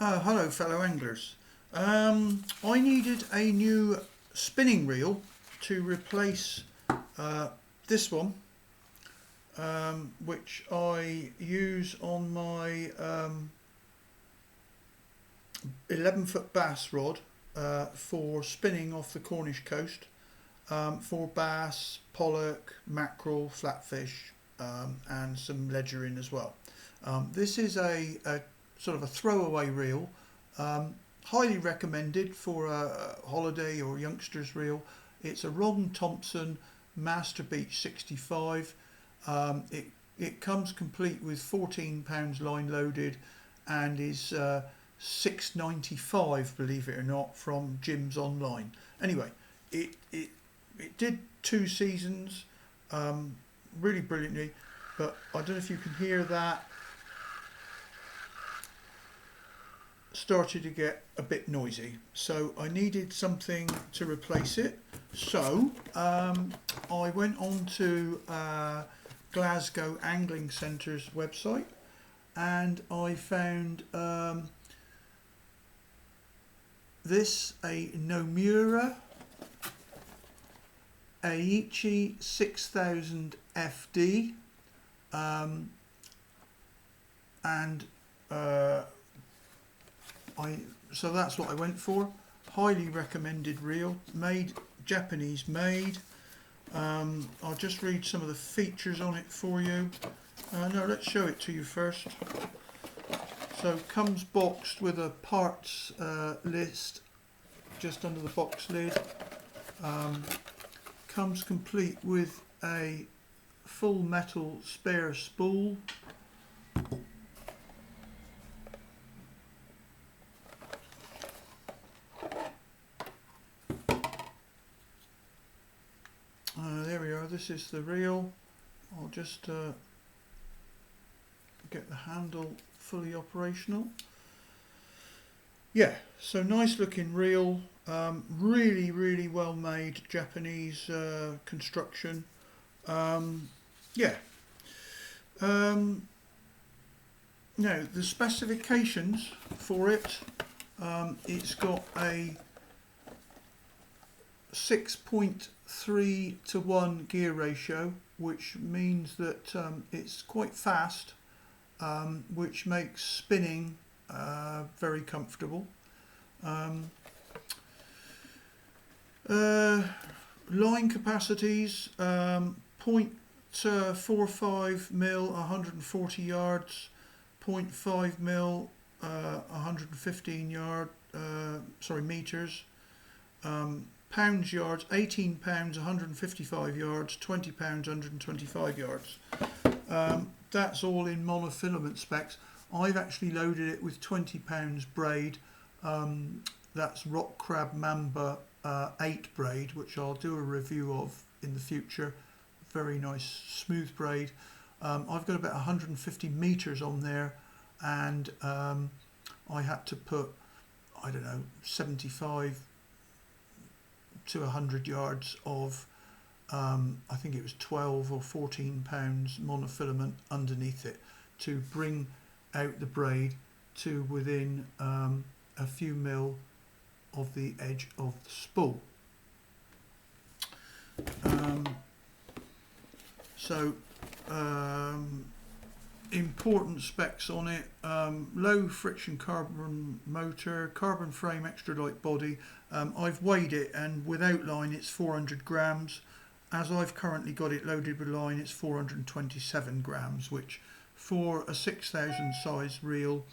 Hello fellow anglers. I needed a new spinning reel to replace this one, which I use on my 11-foot bass rod for spinning off the Cornish coast for bass, pollock, mackerel, flatfish, and some ledger as well. This is a sort of a throwaway reel, highly recommended for a holiday or youngsters reel. It's a Ron Thompson Master Beach 65. It comes complete with 14 pounds line loaded and is £6.95, believe it or not, from Jim's Online. Anyway, it did 2 seasons really brilliantly, but I don't know if you can hear that. Started to get a bit noisy, so I needed something to replace it. So I went on to Glasgow Angling Centre's website and I found this, a Nomura Aichi 6000 FD, and so that's what I went for. Highly recommended reel, Japanese made. I'll just read some of the features on it for you. No, let's show it to you first. So comes boxed with a parts list just under the box lid. Comes complete with a full metal spare spool. There we are, this is the reel. I'll just get the handle fully operational. Yeah, so nice looking reel, really well made Japanese construction. Yeah. Now the specifications for it, it's got a 6.3:1 gear ratio, which means that it's quite fast, which makes spinning very comfortable. Line capacities, 0.45 mil 140 yards, 0.5 mil 115 meters. Pounds yards, 18 pounds 155 yards, 20 pounds 125 yards. That's all in monofilament specs. I've actually loaded it with 20 pounds braid. That's Rock Crab Mamba 8 braid, which I'll do a review of in the future. Very nice smooth braid. I've got about 150 meters on there, and I had to put, I don't know, 75 to 100 yards of I think it was 12 or 14 pounds monofilament underneath it to bring out the braid to within a few mil of the edge of the spool. Important specs on it: low friction carbon motor, carbon frame, extra light body. I've weighed it, and without line it's 400 grams. As I've currently got it loaded with line, it's 427 grams, which for a 6000 size reel,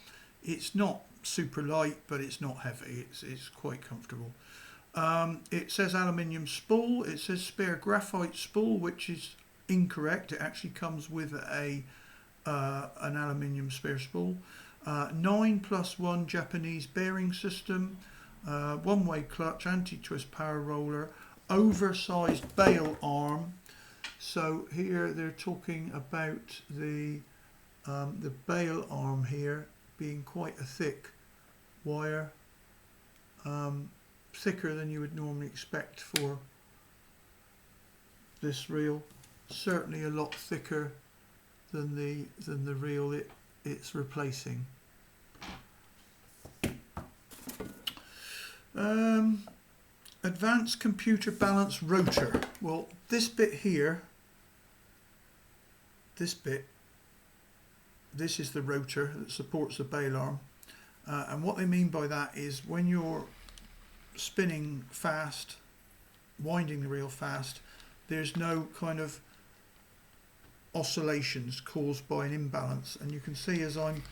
it's not super light, but it's not heavy. It's quite comfortable. It says aluminium spool. It says spare graphite spool, which is incorrect. It actually comes with an aluminium spare spool. 9+1 Japanese bearing system, one-way clutch, anti-twist power roller, oversized bail arm. So here they're talking about the bail arm here being quite a thick wire, thicker than you would normally expect for this reel. Certainly a lot thicker than the reel it's replacing. Um, Advanced computer balance rotor. Well, this bit here, this is the rotor that supports the bail arm. And what they mean by that is when you're spinning fast, winding the reel fast, there's no kind of oscillations caused by an imbalance. And you can see as I'm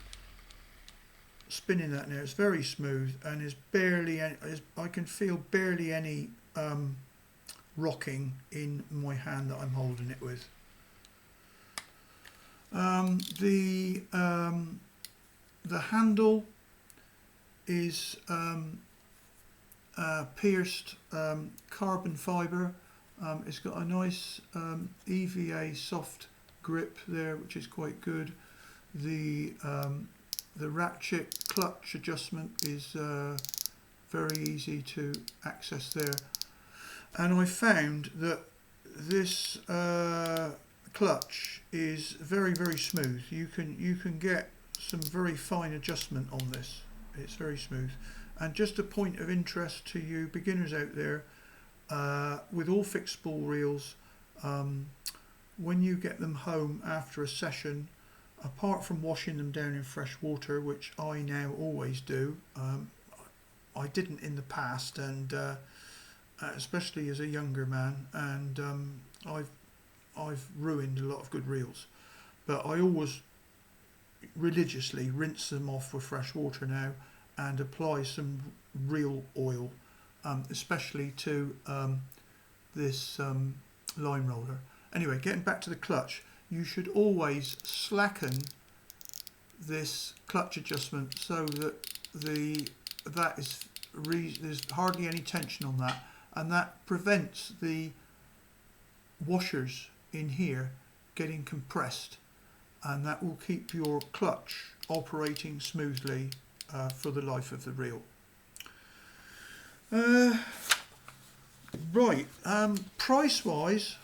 spinning that now, it's very smooth and is barely any, I can feel barely any rocking in my hand that I'm holding it with. The handle is pierced carbon fibre. It's got a nice EVA soft grip there, which is quite good. The ratchet clutch adjustment is very easy to access there, and I found that this clutch is very smooth. You can get some very fine adjustment on this. It's very smooth. And just a point of interest to you beginners out there, with all fixed spool reels, when you get them home after a session, apart from washing them down in fresh water, which I now always do, I didn't in the past, and especially as a younger man, and I've ruined a lot of good reels, but I always religiously rinse them off with fresh water now and apply some reel oil, especially to this line roller. Anyway, getting back to the clutch, you should always slacken this clutch adjustment so that there's hardly any tension on that, and that prevents the washers in here getting compressed, and that will keep your clutch operating smoothly for the life of the reel. Right, price wise,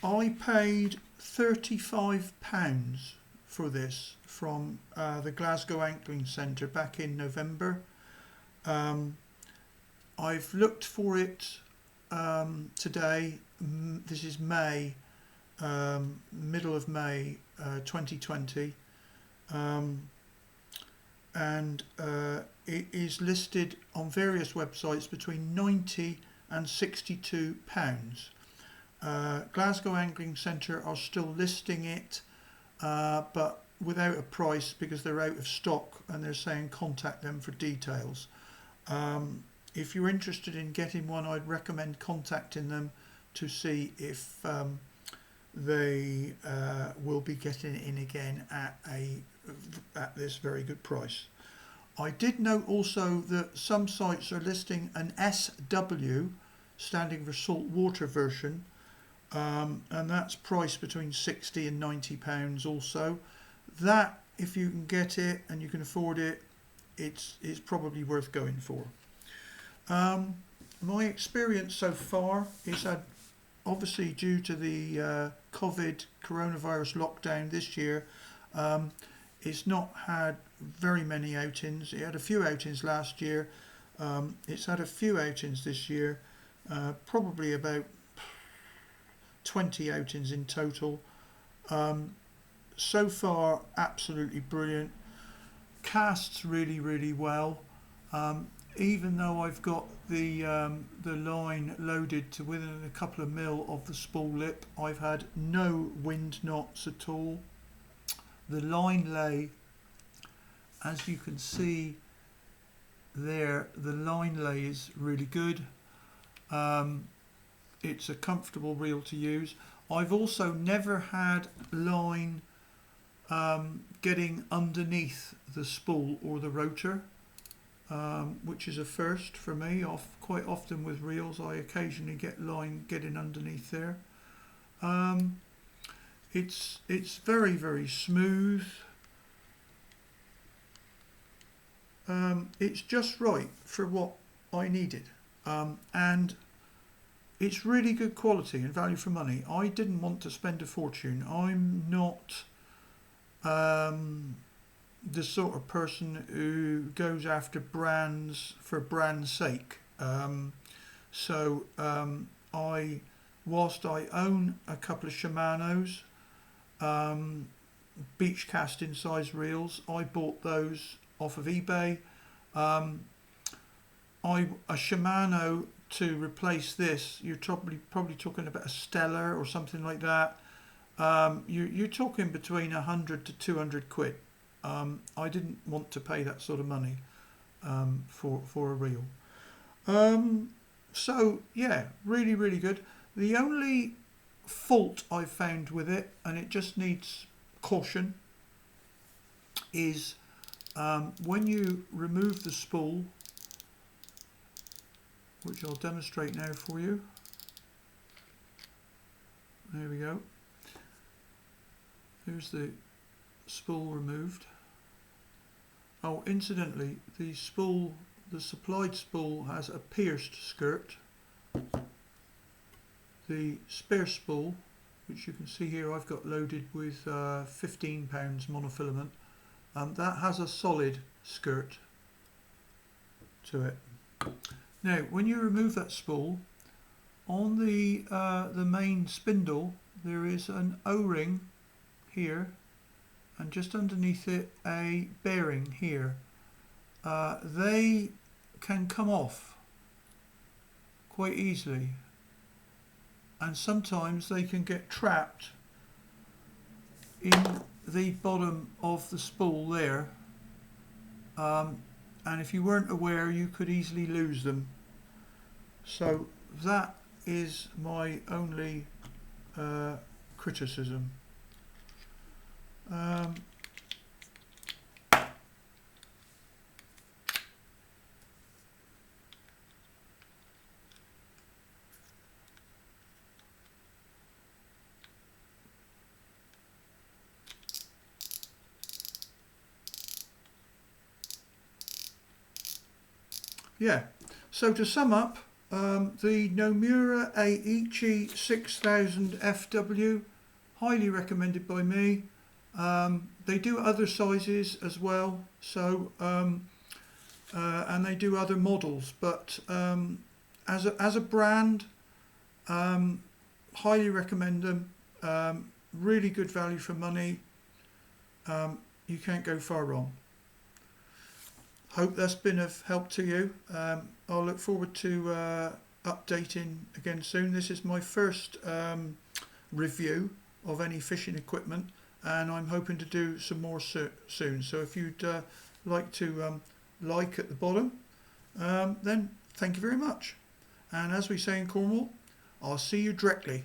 I paid £35 for this from the Glasgow Angling Centre back in November. I've looked for it today. This is May, middle of May 2020, and it is listed on various websites between £90 and £62. Glasgow Angling Centre are still listing it, but without a price because they're out of stock, and they're saying contact them for details. If you're interested in getting one, I'd recommend contacting them to see if they will be getting it in again at this very good price. I did note also that some sites are listing an SW, standing for salt water version, and that's priced between £60 and £90 also. That, if you can get it and you can afford it, it's probably worth going for. My experience so far is that obviously due to the coronavirus lockdown this year, it's not had very many outings. It had a few outings last year. It's had a few outings this year, probably about 20 outings in total. So far, absolutely brilliant. Casts really well. Even though I've got the line loaded to within a couple of mil of the spool lip, I've had no wind knots at all. The line lay, as you can see there, the line lay is really good. It's a comfortable reel to use. I've also never had line getting underneath the spool or the rotor, which is a first for me. Quite often with reels I occasionally get line getting underneath there. It's very smooth. It's just right for what I needed, and it's really good quality and value for money. I didn't want to spend a fortune. I'm not the sort of person who goes after brands for brand's sake. Whilst I own a couple of Shimano's beach casting size reels, I bought those off of eBay. A Shimano to replace this, you're probably talking about a Stellar or something like that. You're talking between 100 to 200 quid. I didn't want to pay that sort of money for a reel. So yeah, really, really good. The only fault I've found with it, and it just needs caution, is when you remove the spool, which I'll demonstrate now for you. There we go. Here's the spool removed. Oh, incidentally, the supplied spool has a pierced skirt. The spare spool, which you can see here, I've got loaded with 15 pounds monofilament. That has a solid skirt to it. Now, when you remove that spool, on the main spindle there is an O-ring here, and just underneath it a bearing here. They can come off quite easily, and sometimes they can get trapped in the bottom of the spool there, and if you weren't aware, you could easily lose them. So that is my only criticism. Yeah, so to sum up, the Nomura Aichi 6000 FW, highly recommended by me. They do other sizes as well, so and they do other models, but as a brand, highly recommend them. Really good value for money. You can't go far wrong. Hope that's been of help to you. I'll look forward to updating again soon. This is my first review of any fishing equipment, and I'm hoping to do some more soon. So if you'd like to like at the bottom, then thank you very much. And as we say in Cornwall, I'll see you directly.